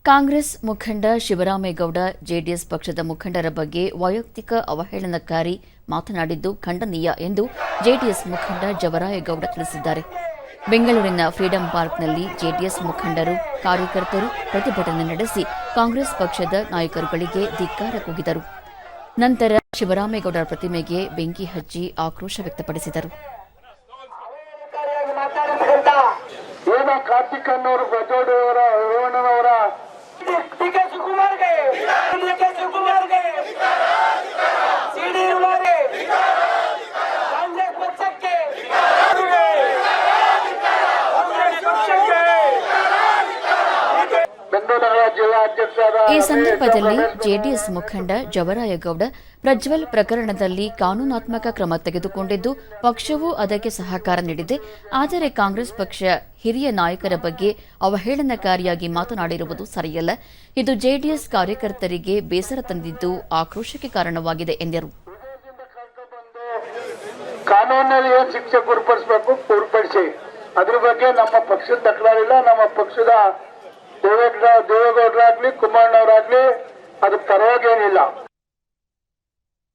ಕಾಂಗ್ರೆಸ್ ಮುಖಂಡ ಶಿವರಾಮೇಗೌಡ ಜೆಡಿಎಸ್ ಪಕ್ಷದ ಮುಖಂಡರ ಬಗ್ಗೆ ವೈಯಕ್ತಿಕ ಅವಹೇಳನಕಾರಿ ಮಾತನಾಡಿದ್ದು ಖಂಡನೀಯ ಎಂದು ಜೆಡಿಎಸ್ ಮುಖಂಡ ಜವರಾಯಗೌಡ ತಿಳಿಸಿದ್ದಾರೆ. ಬೆಂಗಳೂರಿನ ಫ್ರೀಡಂ ಪಾರ್ಕ್ನಲ್ಲಿ ಜೆಡಿಎಸ್ ಮುಖಂಡರು, ಕಾರ್ಯಕರ್ತರು ಪ್ರತಿಭಟನೆ ನಡೆಸಿ ಕಾಂಗ್ರೆಸ್ ಪಕ್ಷದ ನಾಯಕರುಗಳಿಗೆ ಧಿಕ್ಕಾರ ಕೂಗಿದರು. ನಂತರ ಶಿವರಾಮೇಗೌಡರ ಪ್ರತಿಮೆಗೆ ಬೆಂಕಿ ಹಚ್ಚಿ ಆಕ್ರೋಶ ವ್ಯಕ್ತಪಡಿಸಿದರು. ಈ ಸಂದರ್ಭದಲ್ಲಿ ಜೆಡಿಎಸ್ ಮುಖಂಡ ಜವರಾಯಗೌಡ ಪ್ರಜ್ವಲ್ ಪ್ರಕರಣದಲ್ಲಿ ಕಾನೂನಾತ್ಮಕ ಕ್ರಮ ತೆಗೆದುಕೊಂಡಿದ್ದು ಪಕ್ಷವೂ ಅದಕ್ಕೆ ಸಹಕಾರ ನೀಡಿದೆ. ಆದರೆ ಕಾಂಗ್ರೆಸ್ ಪಕ್ಷ ಹಿರಿಯ ನಾಯಕರ ಬಗ್ಗೆ ಅವಹೇಳನಕಾರಿಯಾಗಿ ಮಾತನಾಡಿರುವುದು ಸರಿಯಲ್ಲ. ಇದು ಜೆಡಿಎಸ್ ಕಾರ್ಯಕರ್ತರಿಗೆ ಬೇಸರ ತಂದಿದ್ದು ಆಕ್ರೋಶಕ್ಕೆ ಕಾರಣವಾಗಿದೆ ಎಂದರು. ಕಾನೂನಲ್ಲಿ ಶಿಕ್ಷೆ ಗುರುಪಡಿಸಿ ಅದ್ರ ಬಗ್ಗೆ ನಮ್ಮ ಪಕ್ಷದ ತಕರಾರಿಲ್ಲ. ನಮ್ಮ ಪಕ್ಷದ ದೇವೇಗೌಡರಾಗ್ಲಿ ಕುಮಾರಣ್ಣವರಾಗ್ಲಿ ಅದ್ರ ಪರವಾಗಿ ಏನಿಲ್ಲ.